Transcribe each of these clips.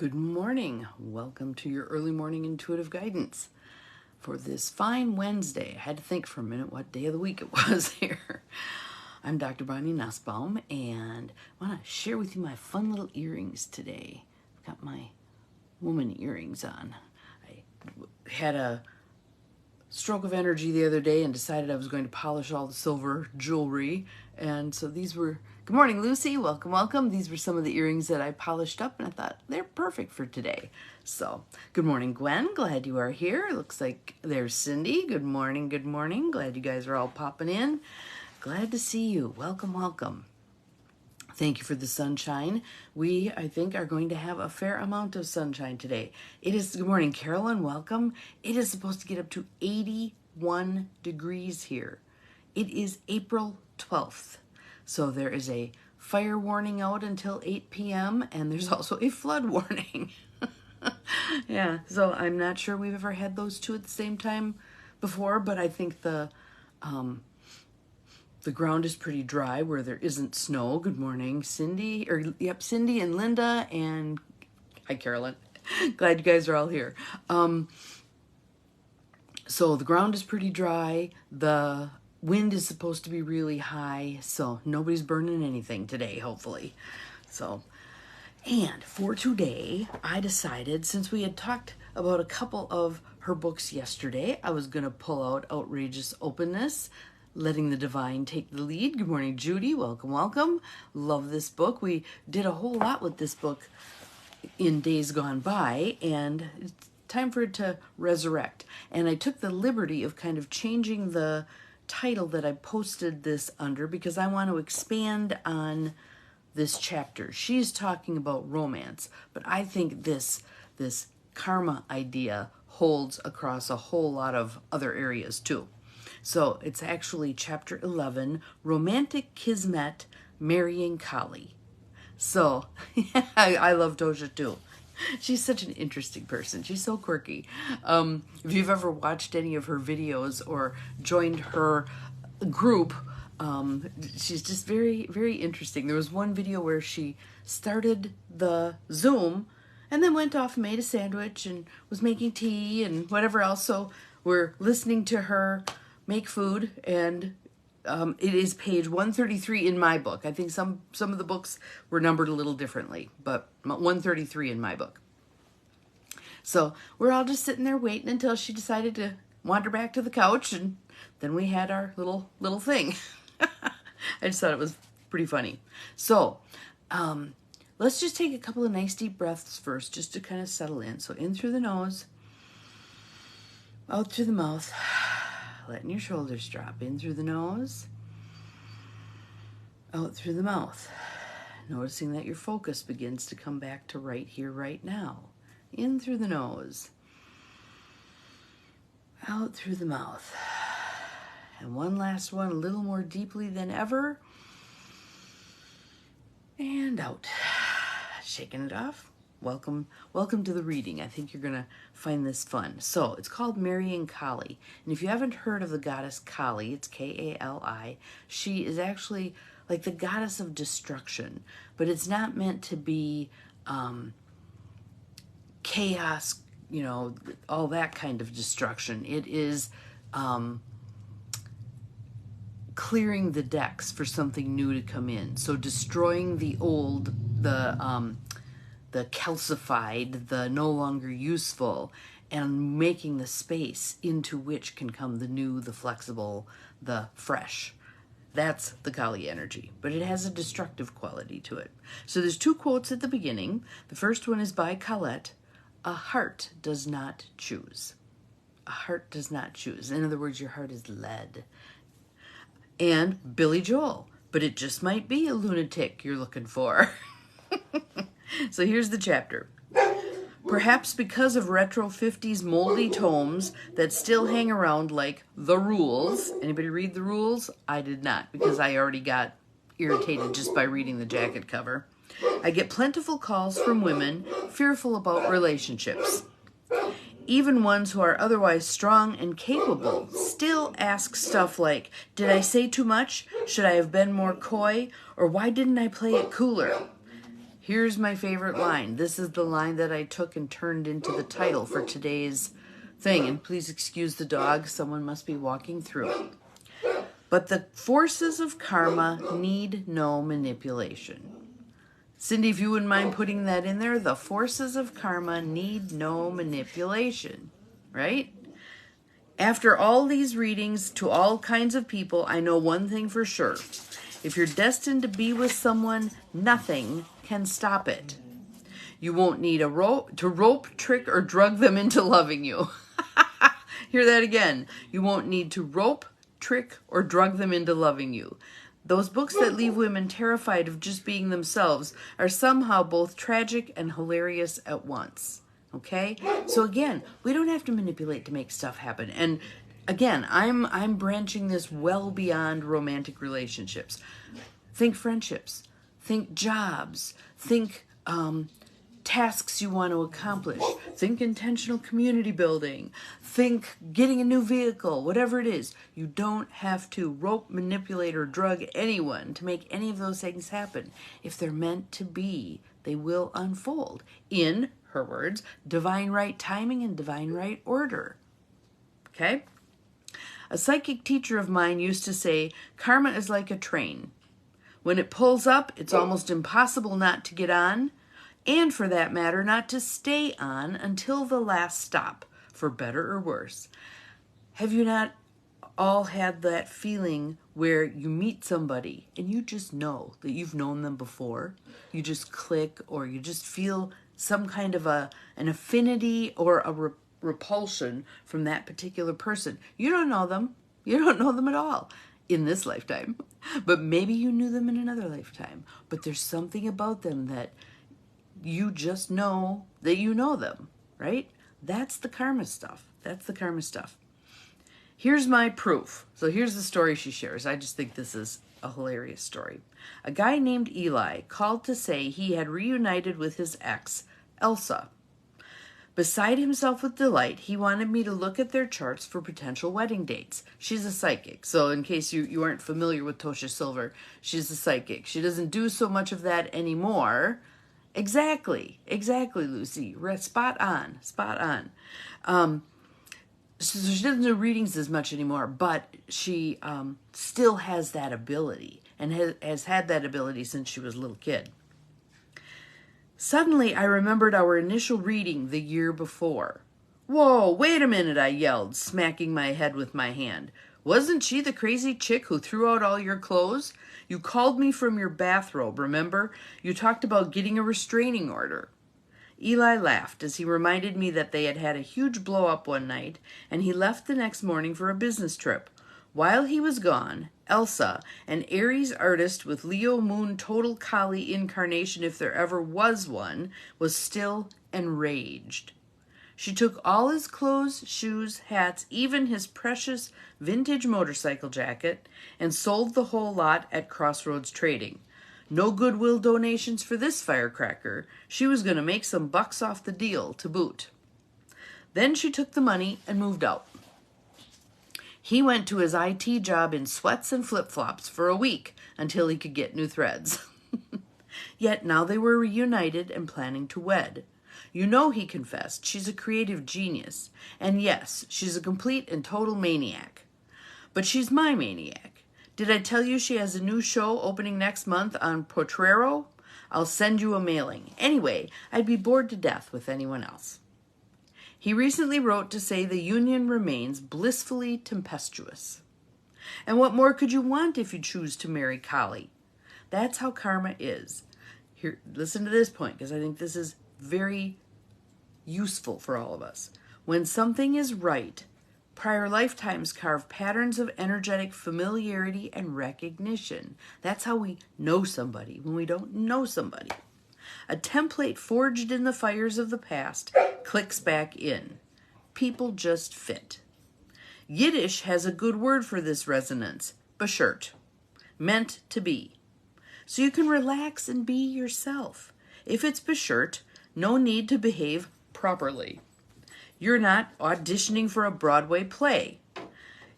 Good morning. Welcome to your early morning intuitive guidance for this fine Wednesday. I had to think for a minute what day of the week it was here. I'm Dr. Bonnie Nussbaum, and I want to share with you my fun little earrings today. I've got my woman earrings on. I had a stroke of energy the other day and decided I was going to polish all the silver jewelry, and so these were, good morning Lucy, welcome, welcome. These were some of the earrings that I polished up, and I thought they're perfect for today. So good morning Gwen, glad you are here. Looks like there's Cindy. Good morning, glad you guys are all popping in. Glad to see you. Welcome, welcome. Thank you for the sunshine. We, I think, are going to have a fair amount of sunshine today. It is, good morning, Carolyn, welcome. It is supposed to get up to 81 degrees here. It is April 12th. So there is a fire warning out until 8 p.m. and there's also a flood warning. Yeah, so I'm not sure we've ever had those two at the same time before, but I think the ground is pretty dry where there isn't snow. Good morning, Cindy. Cindy and Linda, and hi, Carolyn. Glad you guys are all here. So the ground is pretty dry. The wind is supposed to be really high, so nobody's burning anything today, hopefully. So, and for today, I decided, since we had talked about a couple of her books yesterday, I was going to pull out Outrageous Openness, Letting the Divine Take the Lead. Good morning, Judy. Welcome, welcome. Love this book. We did a whole lot with this book in days gone by, and it's time for it to resurrect. And I took the liberty of kind of changing the title that I posted this under because I want to expand on this chapter. She's talking about romance, but I think this karma idea holds across a whole lot of other areas too. So it's actually chapter 11, Romantic Kismet, Marrying Kali. So I love Tosha too. She's such an interesting person. She's so quirky. If you've ever watched any of her videos or joined her group, she's just very, very interesting. There was one video where she started the Zoom and then went off and made a sandwich and was making tea and whatever else. So we're listening to her make food, and it is page 133 in my book. I think some of the books were numbered a little differently, but 133 in my book. So we're all just sitting there waiting until she decided to wander back to the couch, and then we had our little thing. I just thought it was pretty funny. So let's just take a couple of nice deep breaths first, just to kind of settle in. So in through the nose, out through the mouth. Letting your shoulders drop. In through the nose, out through the mouth. Noticing that your focus begins to come back to right here, right now. In through the nose, out through the mouth. And one last one, a little more deeply than ever. And out. Shaking it off. Welcome to the reading. I think you're going to find this fun. So it's called Marrying Kali. And if you haven't heard of the goddess Kali, it's K-A-L-I. She is actually like the goddess of destruction. But it's not meant to be chaos, all that kind of destruction. It is clearing the decks for something new to come in. So destroying the old, the calcified, the no longer useful, and making the space into which can come the new, the flexible, the fresh. That's the Kali energy, but it has a destructive quality to it. So there's two quotes at the beginning. The first one is by Colette. A heart does not choose. A heart does not choose. In other words, your heart is lead. And Billy Joel. But it just might be a lunatic you're looking for. So here's the chapter. Perhaps because of retro 50s moldy tomes that still hang around like The Rules. Anybody read The Rules? I did not, because I already got irritated just by reading the jacket cover. I get plentiful calls from women fearful about relationships. Even ones who are otherwise strong and capable still ask stuff like, did I say too much? Should I have been more coy? Or why didn't I play it cooler? Here's my favorite line. This is the line that I took and turned into the title for today's thing. And please excuse the dog. Someone must be walking through it. But the forces of karma need no manipulation. Cindy, if you wouldn't mind putting that in there, the forces of karma need no manipulation, right? After all these readings to all kinds of people, I know one thing for sure. If you're destined to be with someone, nothing can stop it. You won't need to rope, trick, or drug them into loving you. Hear that again. You won't need to rope, trick, or drug them into loving you. Those books that leave women terrified of just being themselves are somehow both tragic and hilarious at once. Okay? So again, we don't have to manipulate to make stuff happen. And again, I'm branching this well beyond romantic relationships. Think friendships. Think jobs. Think tasks you want to accomplish. Think intentional community building. Think getting a new vehicle. Whatever it is. You don't have to rope, manipulate, or drug anyone to make any of those things happen. If they're meant to be, they will unfold in, her words, divine right timing and divine right order. Okay? A psychic teacher of mine used to say, karma is like a train. When it pulls up, it's almost impossible not to get on, and for that matter, not to stay on until the last stop, for better or worse. Have you not all had that feeling where you meet somebody and you just know that you've known them before? You just click, or you just feel some kind of an affinity or a repulsion from that particular person. You don't know them. You don't know them at all in this lifetime. But maybe you knew them in another lifetime. But there's something about them that you just know that you know them, right? That's the karma stuff. That's the karma stuff. Here's my proof. So here's the story she shares. I just think this is a hilarious story. A guy named Eli called to say he had reunited with his ex, Elsa. Beside himself with delight, he wanted me to look at their charts for potential wedding dates. She's a psychic, so in case you aren't familiar with Tosha Silver, she's a psychic. She doesn't do so much of that anymore. Exactly, Lucy. Spot on. So she doesn't do readings as much anymore, but she still has that ability and has had that ability since she was a little kid. Suddenly, I remembered our initial reading the year before. Whoa, wait a minute, I yelled, smacking my head with my hand. Wasn't she the crazy chick who threw out all your clothes? You called me from your bathrobe, remember? You talked about getting a restraining order. Eli laughed as he reminded me that they had had a huge blow-up one night, and he left the next morning for a business trip. While he was gone, Elsa, an Aries artist with Leo Moon total collie incarnation if there ever was one, was still enraged. She took all his clothes, shoes, hats, even his precious vintage motorcycle jacket, and sold the whole lot at Crossroads Trading. No goodwill donations for this firecracker. She was going to make some bucks off the deal to boot. Then she took the money and moved out. He went to his IT job in sweats and flip-flops for a week until he could get new threads. Yet now they were reunited and planning to wed. You know, he confessed, she's a creative genius. And yes, she's a complete and total maniac. But she's my maniac. Did I tell you she has a new show opening next month on Potrero? I'll send you a mailing. Anyway, I'd be bored to death with anyone else. He recently wrote to say the union remains blissfully tempestuous. And what more could you want if you choose to marry Kali? That's how karma is. Here, listen to this point, because I think this is very useful for all of us. When something is right, prior lifetimes carve patterns of energetic familiarity and recognition. That's how we know somebody when we don't know somebody. A template forged in the fires of the past clicks back in. People just fit. Yiddish has a good word for this resonance, beshert, meant to be. So you can relax and be yourself. If it's beshert, no need to behave properly. You're not auditioning for a Broadway play.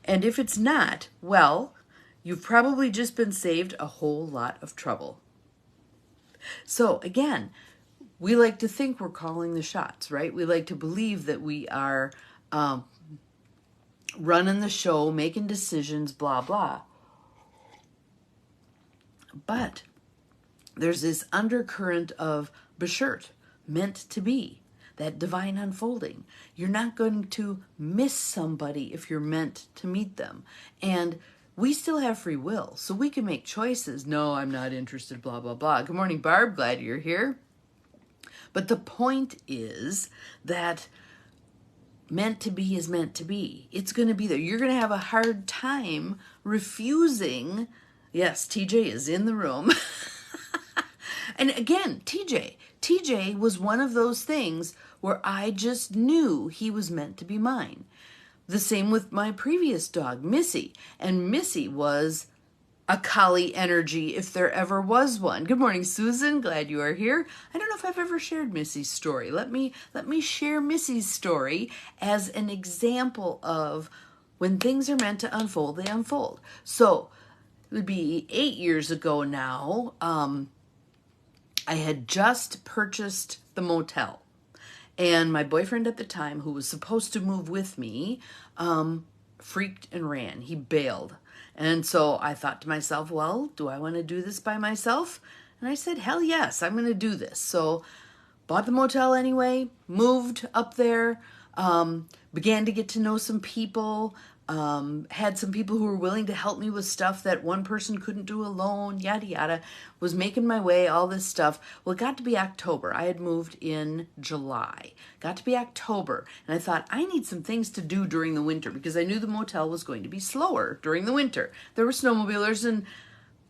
And if it's not, well, you've probably just been saved a whole lot of trouble. So again, we like to think we're calling the shots, right? We like to believe that we are running the show, making decisions, blah, blah. But there's this undercurrent of beshert, meant to be, that divine unfolding. You're not going to miss somebody if you're meant to meet them. And we still have free will, so we can make choices. No, I'm not interested, blah, blah, blah. Good morning, Barb. Glad you're here. But the point is that meant to be is meant to be. It's going to be there. You're going to have a hard time refusing. Yes, TJ is in the room. And again, TJ was one of those things where I just knew he was meant to be mine. The same with my previous dog, Missy. And Missy was a collie energy if there ever was one. Good morning, Susan. Glad you are here. I don't know if I've ever shared Missy's story. Let me share Missy's story as an example of when things are meant to unfold, they unfold. So it would be 8 years ago now. I had just purchased the motel, and my boyfriend at the time, who was supposed to move with me, freaked and ran. He bailed. And so I thought to myself, well, do I want to do this by myself? And I said, hell yes, I'm going to do this. So bought the motel anyway, moved up there, began to get to know some people, had some people who were willing to help me with stuff that one person couldn't do alone, yada, yada, was making my way, all this stuff. Well, it got to be October. I had moved in July. Got to be October, and I thought, I need some things to do during the winter because I knew the motel was going to be slower during the winter. There were snowmobilers and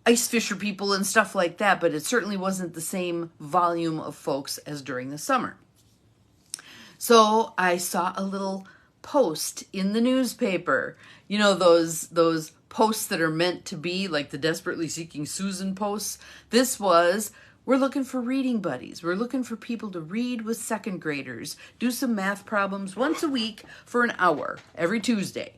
ice fisher people and stuff like that, but it certainly wasn't the same volume of folks as during the summer. So I saw a little post in the newspaper, you know, those posts that are meant to be like the Desperately Seeking Susan posts. This was, we're looking for reading buddies. We're looking for people to read with second graders, do some math problems once a week for an hour every Tuesday.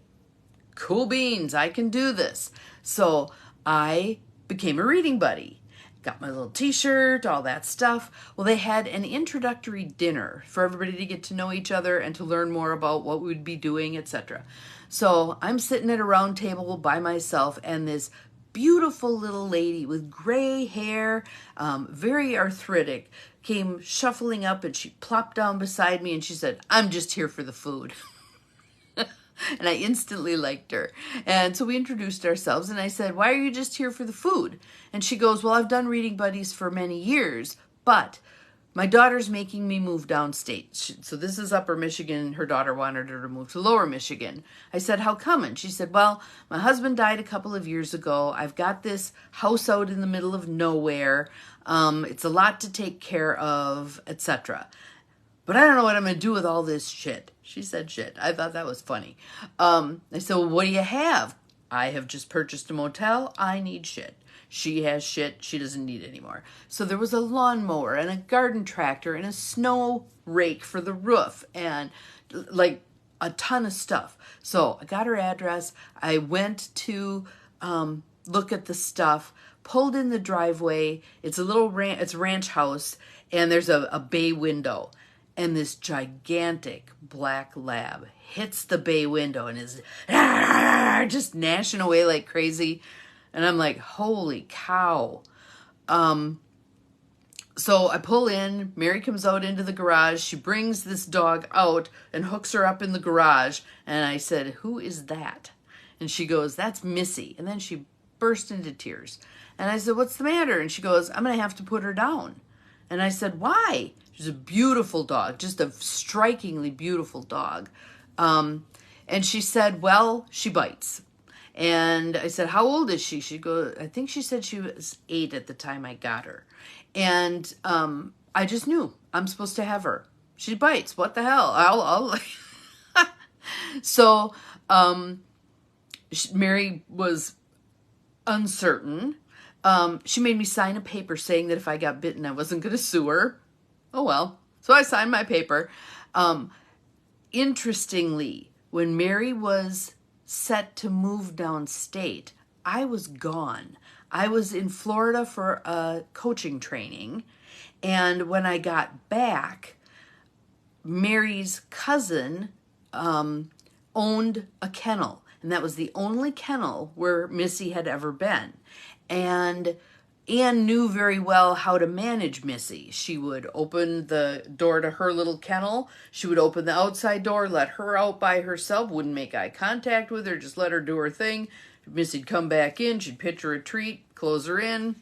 Cool beans, I can do this. So I became a reading buddy. Got my little t-shirt, all that stuff. Well, they had an introductory dinner for everybody to get to know each other and to learn more about what we would be doing, etc. So I'm sitting at a round table by myself, and this beautiful little lady with gray hair, very arthritic, came shuffling up, and she plopped down beside me and she said, I'm just here for the food. And I instantly liked her. And so we introduced ourselves, and I said, why are you just here for the food? And she goes, well, I've done reading buddies for many years, but my daughter's making me move downstate. So this is Upper Michigan. Her daughter wanted her to move to Lower Michigan. I said, how come? And she said, well, my husband died a couple of years ago. I've got this house out in the middle of nowhere. It's a lot to take care of, etc. But I don't know what I'm going to do with all this shit. She said shit. I thought that was funny. I said, well, what do you have? I have just purchased a motel. I need shit. She has shit. She doesn't need anymore. So there was a lawnmower and a garden tractor and a snow rake for the roof and like a ton of stuff. So I got her address. I went to look at the stuff, pulled in the driveway. It's a little it's a ranch house, and there's a bay window. And this gigantic black lab hits the bay window and is just gnashing away like crazy. And I'm like, holy cow. So I pull in, Mary comes out into the garage. She brings this dog out and hooks her up in the garage. And I said, who is that? And she goes, that's Missy. And then she burst into tears. And I said, what's the matter? And she goes, I'm going to have to put her down. And I said, why? She's a beautiful dog, just a strikingly beautiful dog. And she said, well, she bites. And I said, how old is she? She goes, I think she said she was 8 at the time I got her. And I just knew I'm supposed to have her. She bites. What the hell? I'll So Mary was uncertain. She made me sign a paper saying that if I got bitten, I wasn't going to sue her. Oh, well. So I signed my paper. Interestingly, when Mary was set to move downstate, I was gone. I was in Florida for a coaching training, and when I got back, Mary's cousin owned a kennel, and that was the only kennel where Missy had ever been. And Anne knew very well how to manage Missy. She would open the door to her little kennel. She would open the outside door, let her out by herself, wouldn't make eye contact with her, just let her do her thing. Missy'd come back in, she'd pitch her a treat, close her in.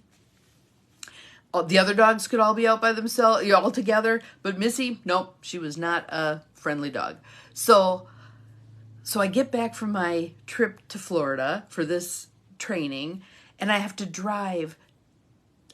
The other dogs could all be out by themselves, all together, but Missy, nope, she was not a friendly dog. So I get back from my trip to Florida for this training, and I have to drive.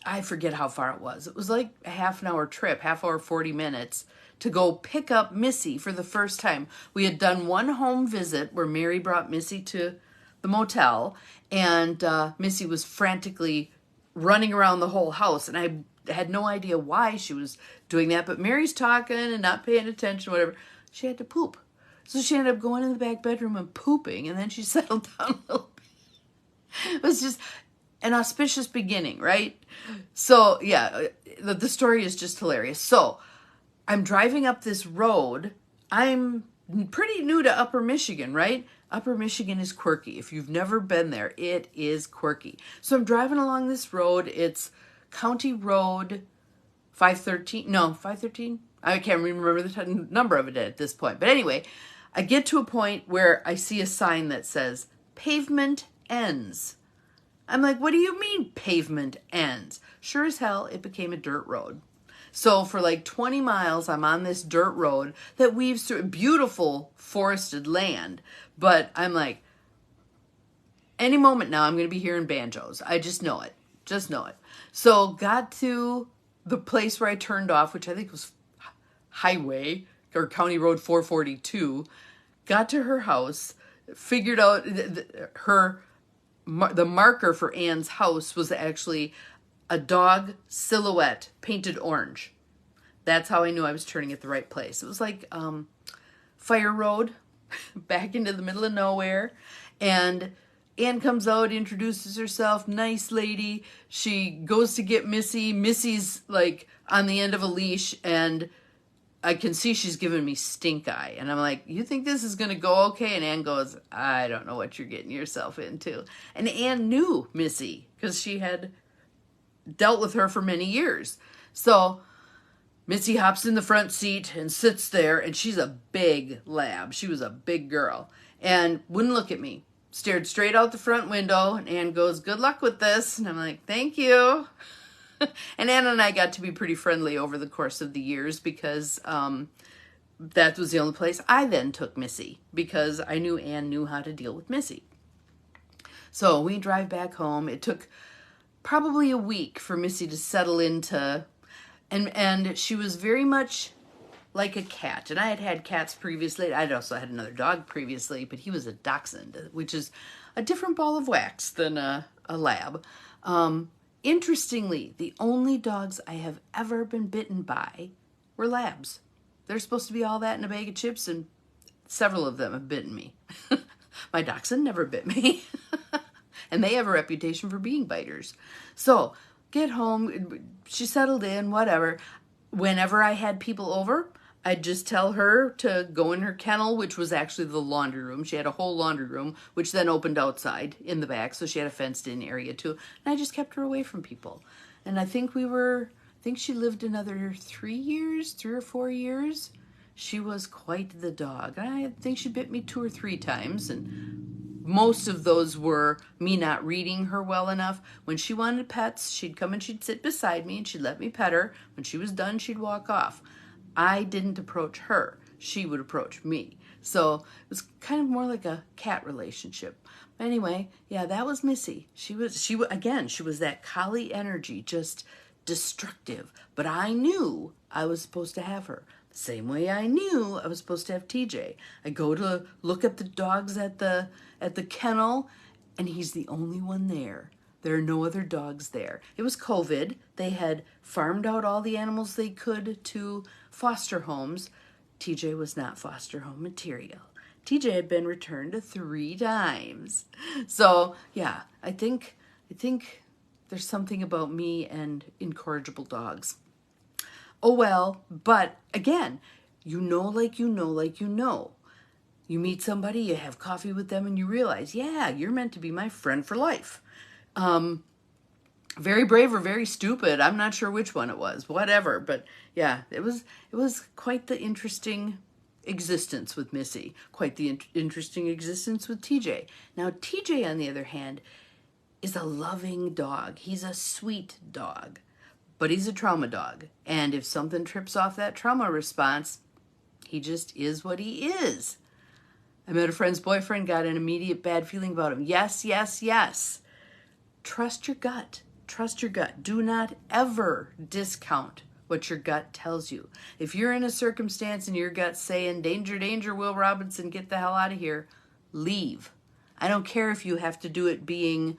I forget how far it was. It was like a half an hour trip, half hour, 40 minutes, to go pick up Missy for the first time. We had done one home visit where Mary brought Missy to the motel, and Missy was frantically running around the whole house, and I had no idea why she was doing that, but Mary's talking and not paying attention, whatever. She had to poop. So she ended up going in the back bedroom and pooping, and then she settled down a little bit. It was just an auspicious beginning, right? So, yeah, the story is just hilarious. So, I'm driving up this road. I'm pretty new to Upper Michigan, right? Upper Michigan is quirky. If you've never been there, it is quirky. So, I'm driving along this road. It's County Road 513. No, 513? I can't remember the number of it at this point. But anyway, I get to a point where I see a sign that says, pavement ends. I'm like, what do you mean pavement ends? Sure as hell, it became a dirt road. So for like 20 miles, I'm on this dirt road that weaves through beautiful forested land. But I'm like, any moment now, I'm going to be hearing banjos. I just know it. Just know it. So got to the place where I turned off, which I think was Highway or County Road 442. Got to her house, figured out the marker for Anne's house was actually a dog silhouette painted orange. That's how I knew I was turning at the right place. It was like Fire Road, back into the middle of nowhere. And Anne comes out, introduces herself, nice lady. She goes to get Missy. Missy's like on the end of a leash, and I can see she's giving me stink eye. And I'm like, you think this is going to go okay? And Anne goes, I don't know what you're getting yourself into. And Anne knew Missy because she had dealt with her for many years. So Missy hops in the front seat and sits there, and she's a big lab. She was a big girl and wouldn't look at me. Stared straight out the front window, and Anne goes, good luck with this. And I'm like, thank you. And Anna and I got to be pretty friendly over the course of the years because that was the only place I then took Missy because I knew Anne knew how to deal with Missy. So we drive back home. It took probably a week for Missy to settle into, and she was very much like a cat. And I had had cats previously. I'd also had another dog previously, but he was a dachshund, which is a different ball of wax than a lab. Interestingly, the only dogs I have ever been bitten by were labs. They're supposed to be all that in a bag of chips, and several of them have bitten me. My dachshund never bit me. And they have a reputation for being biters. So, get home, she settled in, whatever. Whenever I had people over, I'd just tell her to go in her kennel, which was actually the laundry room. She had a whole laundry room, which then opened outside in the back, so she had a fenced-in area too. And I just kept her away from people. And I think she lived another 3 or 4 years. She was quite the dog. I think she bit me 2 or 3 times, and most of those were me not reading her well enough. When she wanted pets, she'd come and she'd sit beside me, and she'd let me pet her. When she was done, she'd walk off. I didn't approach her. She would approach me. So it was kind of more like a cat relationship. But anyway, yeah, that was Missy. She was that collie energy, just destructive. But I knew I was supposed to have her. Same way I knew I was supposed to have TJ. I go to look at the dogs at the kennel, and he's the only one there. There are no other dogs there. It was COVID. They had farmed out all the animals they could to foster homes. TJ was not foster home material. TJ had been returned 3 times. So, yeah, I think There's something about me and incorrigible dogs. Oh well, but again, you know like you know like you know. You meet somebody, you have coffee with them, and you realize, yeah, you're meant to be my friend for life. Very brave or very stupid. I'm not sure which one it was. Whatever, but yeah, it was quite the interesting existence with Missy. Quite the interesting existence with TJ. Now TJ, on the other hand, is a loving dog. He's a sweet dog, but he's a trauma dog. And if something trips off that trauma response, he just is what he is. I met a friend's boyfriend, got an immediate bad feeling about him. Yes, yes, yes. Trust your gut. Trust your gut. Do not ever discount what your gut tells you. If you're in a circumstance and your gut's saying, danger, danger, Will Robinson, get the hell out of here, leave. I don't care if you have to do it being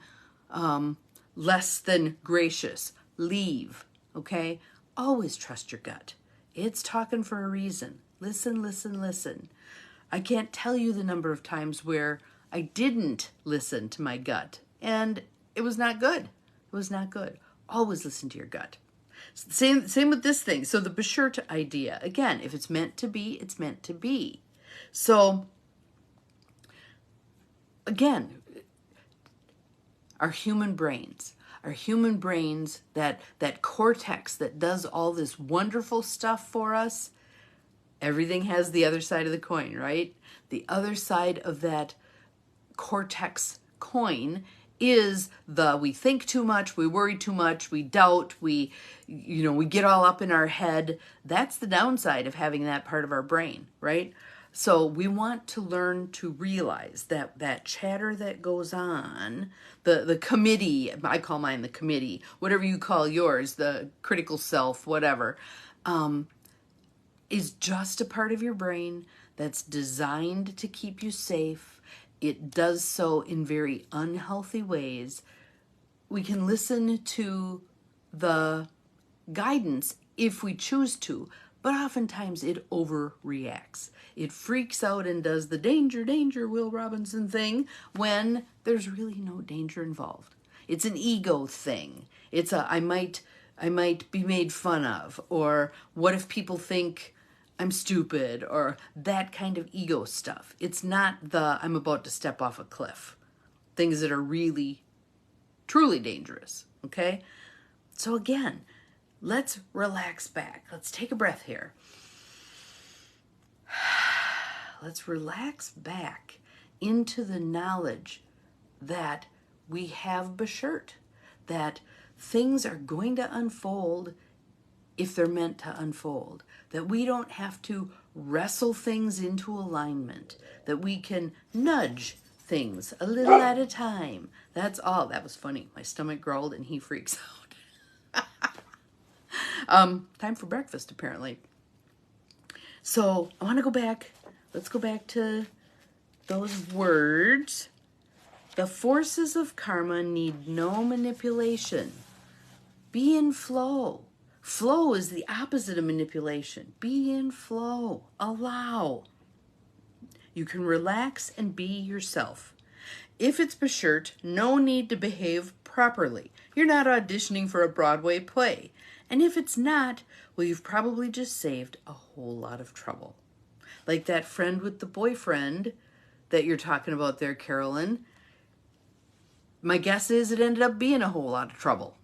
less than gracious. Leave, okay? Always trust your gut. It's talking for a reason. Listen, listen, listen. I can't tell you the number of times where I didn't listen to my gut, and it was not good. It was not good. Always listen to your gut. Same with this thing. So the Bashert idea. Again, if it's meant to be, it's meant to be. So, again, our human brains, that cortex that does all this wonderful stuff for us, everything has the other side of the coin, right? The other side of that cortex coin is we think too much, we worry too much, we doubt, we get all up in our head. That's the downside of having that part of our brain, right? So we want to learn to realize that chatter that goes on, the committee, I call mine the committee, whatever you call yours, the critical self, whatever, is just a part of your brain that's designed to keep you safe. It does so in very unhealthy ways. We can listen to the guidance if we choose to, but oftentimes it overreacts. It freaks out and does the danger, danger, Will Robinson thing when there's really no danger involved. It's an ego thing. It's I might be made fun of, or what if people think I'm stupid, or that kind of ego stuff. It's not I'm about to step off a cliff. Things that are really, truly dangerous, okay? So again, let's relax back. Let's take a breath here. Let's relax back into the knowledge that we have Bashert, that things are going to unfold if they're meant to unfold, that we don't have to wrestle things into alignment, that we can nudge things a little at a time. That's all. That was funny. My stomach growled and he freaks out. Time for breakfast, apparently. So I want to go back. Let's go back to those words. The forces of karma need no manipulation. Be in flow. Flow is the opposite of manipulation. Be in flow. Allow. You can relax and be yourself. If it's Bashert, no need to behave properly. You're not auditioning for a Broadway play. And if it's not, well, you've probably just saved a whole lot of trouble. Like that friend with the boyfriend that you're talking about there, Carolyn. My guess is it ended up being a whole lot of trouble.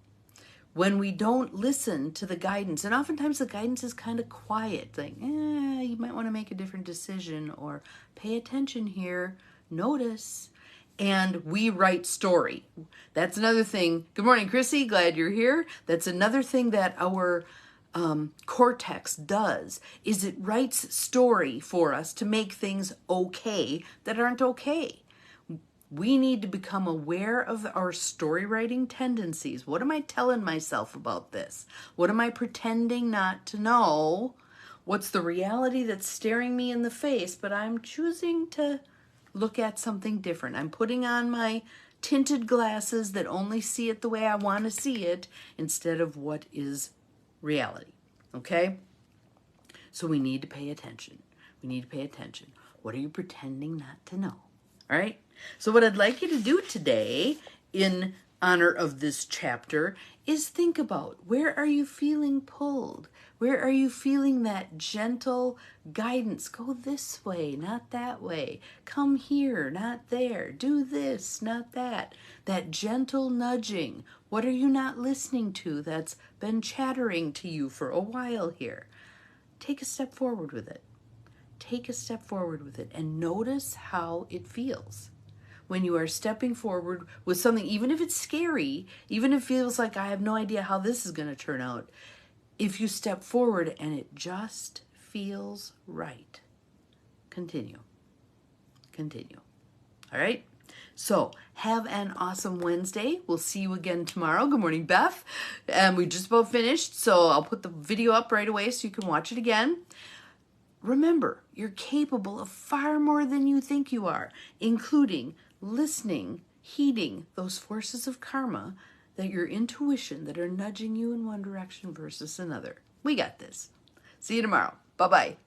When we don't listen to the guidance, and oftentimes the guidance is kind of quiet, like, you might want to make a different decision, or pay attention here, notice, and we write story. That's another thing. Good morning, Chrissy, glad you're here. That's another thing that our cortex does, is it writes story for us to make things okay that aren't okay. We need to become aware of our story writing tendencies. What am I telling myself about this? What am I pretending not to know? What's the reality that's staring me in the face, but I'm choosing to look at something different? I'm putting on my tinted glasses that only see it the way I want to see it instead of what is reality, okay? So we need to pay attention. We need to pay attention. What are you pretending not to know? All right? So what I'd like you to do today in honor of this chapter is think about, where are you feeling pulled? Where are you feeling that gentle guidance? Go this way, not that way. Come here, not there. Do this, not that. That gentle nudging. What are you not listening to that's been chattering to you for a while here? Take a step forward with it. Take a step forward with it and notice how it feels. When you are stepping forward with something, even if it's scary, even if it feels like I have no idea how this is going to turn out, if you step forward and it just feels right, continue. Continue. All right? So have an awesome Wednesday. We'll see you again tomorrow. Good morning, Beth. We just about finished, so I'll put the video up right away so you can watch it again. Remember, you're capable of far more than you think you are, including listening, heeding those forces of karma, that your intuition that are nudging you in one direction versus another. We got this. See you tomorrow. Bye-bye.